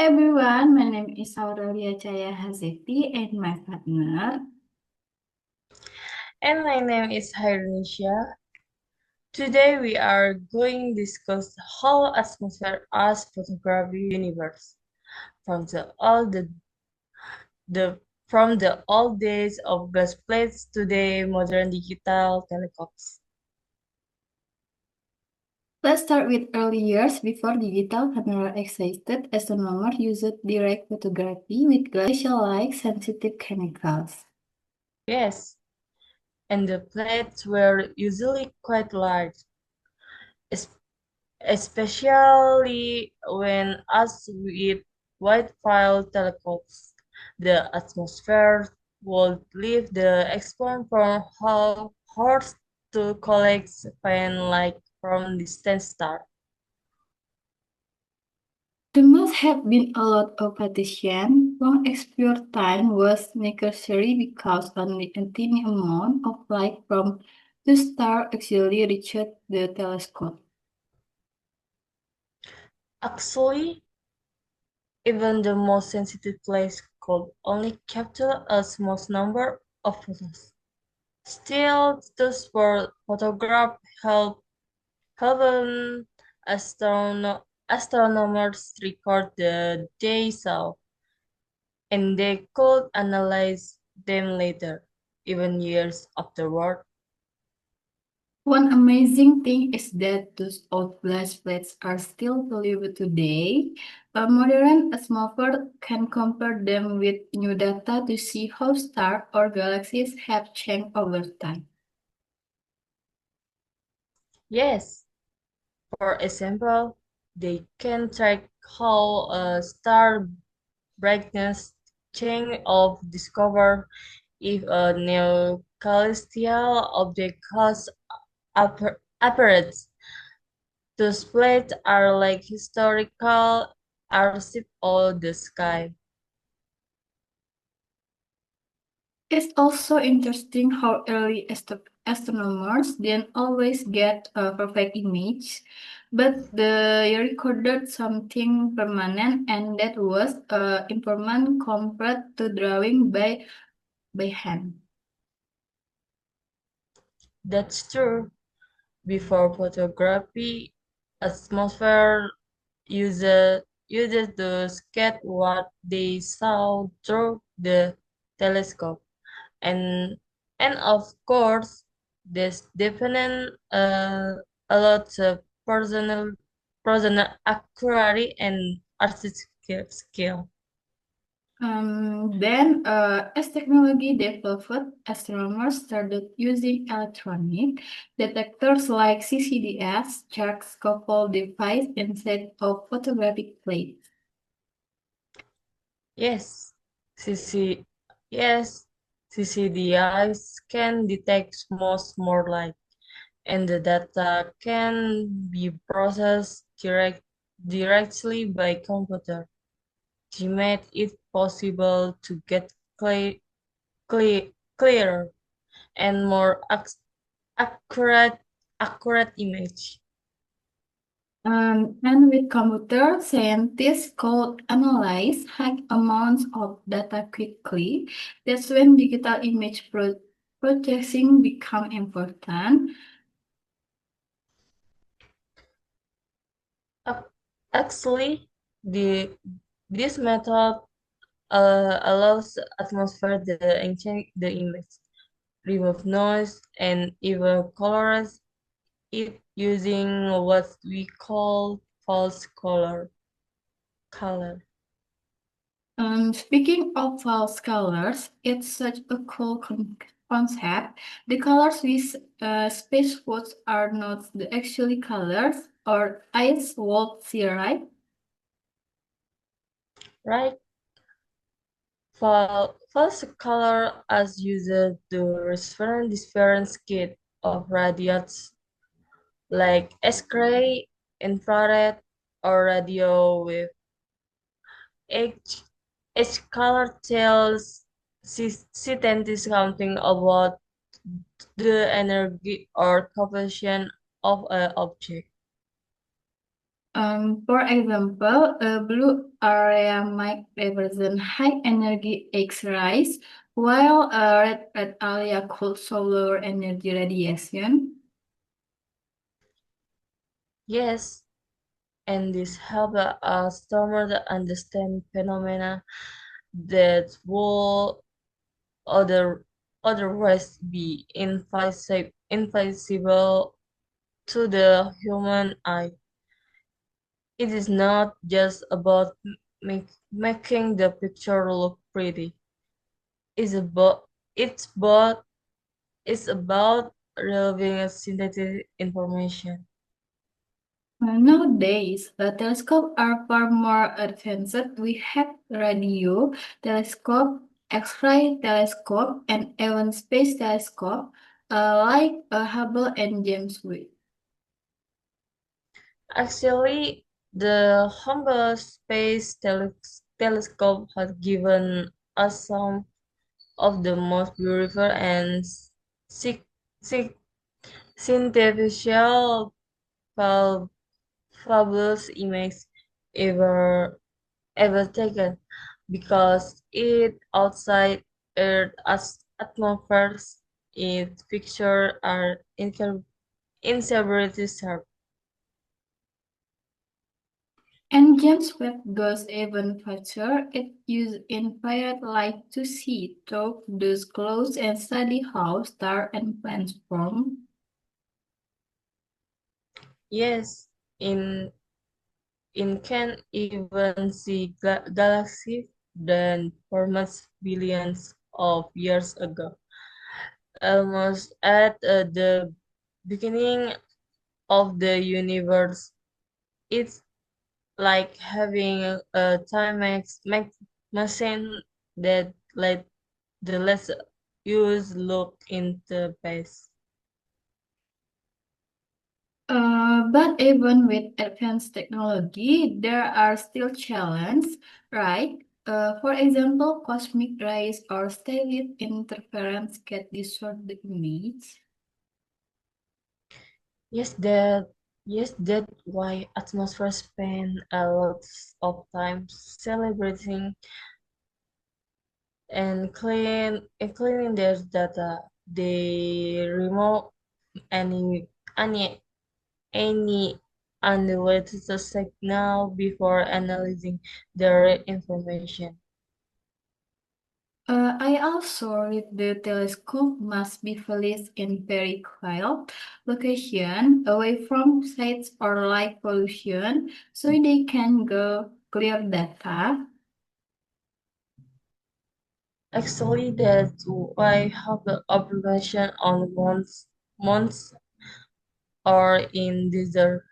everyone, my name is Aurelia Hazety and my partner. And my name is Chairunisya. Today we are going to discuss how atmosphere as photography universe from the from the old days of glass plates to the modern digital telescopes. Let's start with early years before digital camera existed. Astronomers used direct photography with glacial-like sensitive chemicals. Yes, and the plates were usually quite large, es- especially when as with wide-field telescopes. The atmosphere would leave the exponent from horse to collect pain like from distant star. There must have been a lot of partition. Long exposure time was necessary because only a tiny amount of light from the star actually reached the telescope. Actually, even the most sensitive place could only capture a small number of photos. Still, those for photograph help astronomers record the they saw, and they could analyze them later, even years afterward. One amazing thing is that those old glass plates are still valuable today. A modern astronomer can compare them with new data to see how stars or galaxies have changed over time. Yes, for example, they can track how a star brightness change of discover if a new celestial object has appeared. Those plates are like historical archives of the sky. It's also interesting how early astronomers didn't always get a perfect image, but they recorded something permanent, and that was improvement compared to drawing by hand. That's true. Before photography, atmosphere uses to sketch what they saw through the telescope, and and of course, this dependent a lot of personal accuracy and artistic skill. As technology developed, astronomers started using electronic detectors like CCDs, charts coupled device instead of photographic plates. Yes, CC yes, CCDIs can detect most more light, and the data can be processed directly by computer to make it possible to get clearer and more accurate accurate image. And with computer, scientists could analyze high amounts of data quickly. That's when digital image processing become important. Ac- Actually, the this method allows atmosphere the change the image, remove noise, and even colorize it using what we call false color. Speaking of false colors, it's such a cool concept. The colors we space quotes are not the actually colors or eyes will see, right? Right? False color as uses the reference different kit of radiance like X-ray, infrared, or radio wave. Each, each color tells scientists something about the energy or composition of an object. For example, a blue area might represent high energy X-rays, while a red area could show lower energy radiation. Yes, and this helps us astronomers understand phenomena that would other, otherwise be invisible to the human eye. It is not just about making the picture look pretty. It's about it's about it's about relevant synthetic information. Nowadays, telescopes are far more advanced. We have radio telescope, X-ray telescope, and even space telescope, like Hubble and James Webb. Actually, the Hubble Space Telescope has given us some of the most beautiful and sig- sig- synthetic fabulous images ever ever taken because it outside Earth as atmospheres its picture are incredibly sharp. And James Webb goes even further. It uses infrared light to see through those clouds and study how stars and planets form. Yes, in can even see galaxies that formed billions of years ago, almost at the beginning of the universe. It's like having a machine that lets you look into space. But even with advanced technology, there are still challenges, right? For example, cosmic rays or stellar interference can distort the image. Yes, that yes, that why atmosphere spend a lot of time celebrating and cleaning their data. They remove any any any unrelated signal before analyzing their information. I also read the telescope must be placed in very quiet location, away from sites or light pollution, so they can go clear data. Actually, that's why have the obligation on months or in desert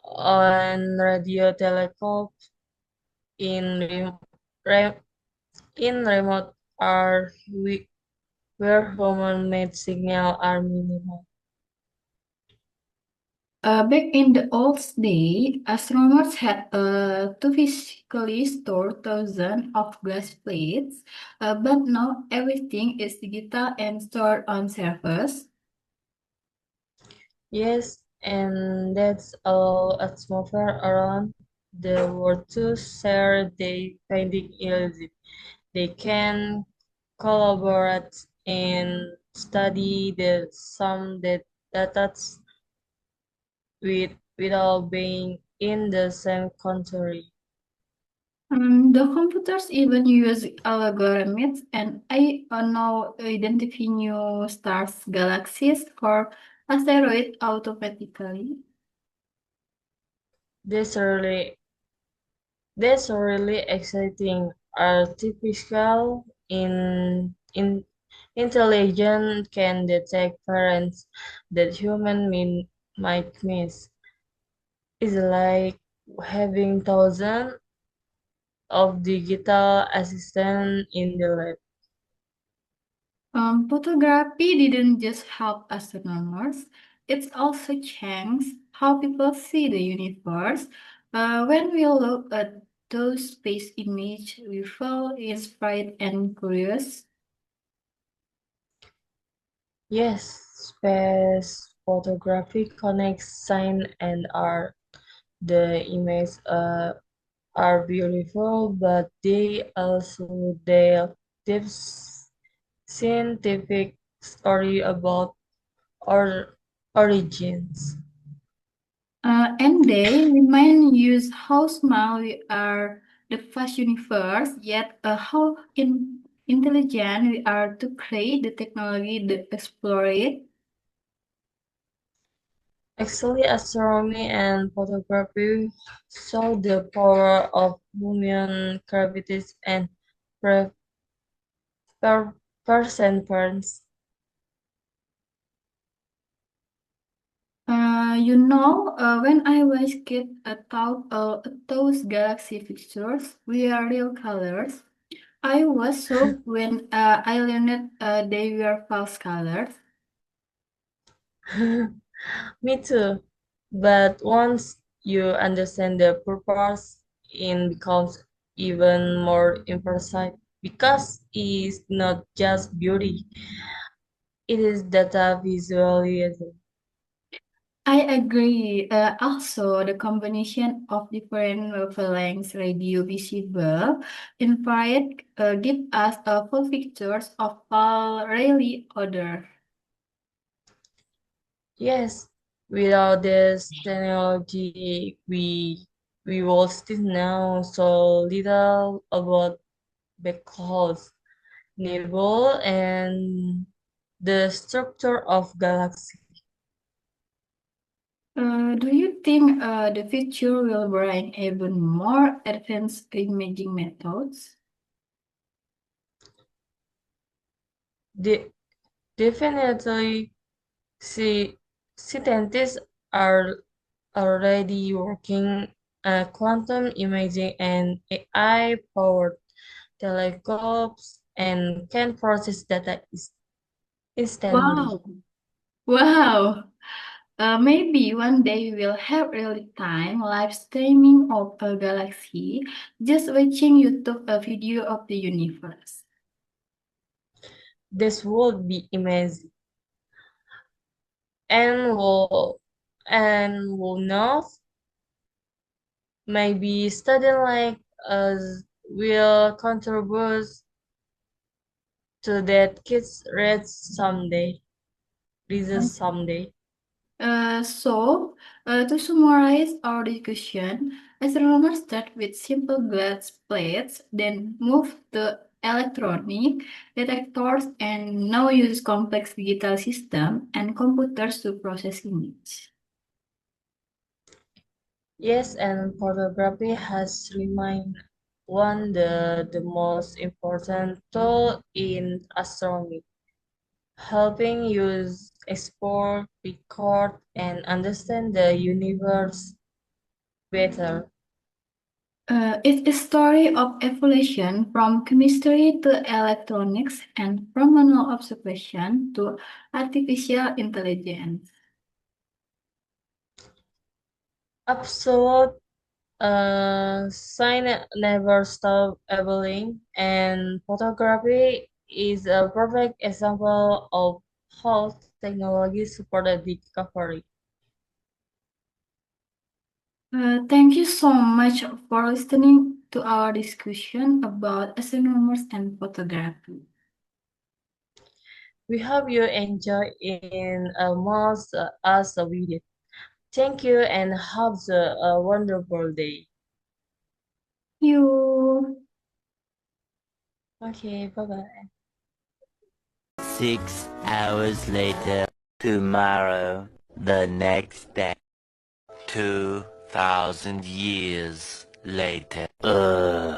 on radio telescope in rem, in remote are where human-made signal are minimal. Back in the old day, astronomers had to physically store thousands of glass plates, but now everything is digital and stored on servers. Yes, and that's all atmosphere around the world to share their finding easy. They can collaborate and study the some that data without being in the same country. The computers even use algorithms and I now identify new stars, galaxies, or asteroids automatically. That's really that's really exciting. Artificial in intelligence can detect patterns that might miss. It's like having thousands of digital assistants in the lab. Photography didn't just help astronomers, it's also changed how people see the universe. When we look at those space images, we feel inspired and curious. Yes, space photography connects science and art. The images are beautiful, but they also tell deep scientific story about our origins. And they remind us how small we are, the vast universe, yet how intelligent we are to create the technology that explore it. Actually, astronomy and photography show the power of human gravity and pre- perseverance. When I was kid, I thought those galaxy pictures were real colors. I was shocked when I learned they were false colors. Me too. But once you understand the purpose, it becomes even more impressive because it's not just beauty, it is data visualization. I agree. Also, the combination of different wavelengths radio visible infrared give us full pictures of all really other. Yes, without this technology, we will still know so little about black holes, nebula, and the structure of galaxies. Do you think the future will bring even more advanced imaging methods? De- Definitely, see, scientists are already working quantum imaging and AI-powered telescopes and can process data instantly. Wow! Wow! Maybe one day we will have real-time live streaming of a galaxy, just watching YouTube a video of the universe. This would be amazing, and will not maybe studying like us will contribute to that kids read someday, reason someday. To summarize our discussion, astronomers start with simple glass plates, then move to electronic detectors, and now use complex digital systems and computers to process image. Yes, and photography has remained the most important tool in astronomy, helping use explore, record, and understand the universe better. It's a story of evolution from chemistry to electronics and from manual observation to artificial intelligence. Absolute sign never stop evolving, and photography is a perfect example of how technology supported discovery. Thank you so much for listening to our discussion about astronomers and photography. We hope you enjoy in most as we did. Thank you and have a wonderful day. You. Okay, bye bye. 6 hours later, tomorrow, the next day, 2000 years later. Ugh.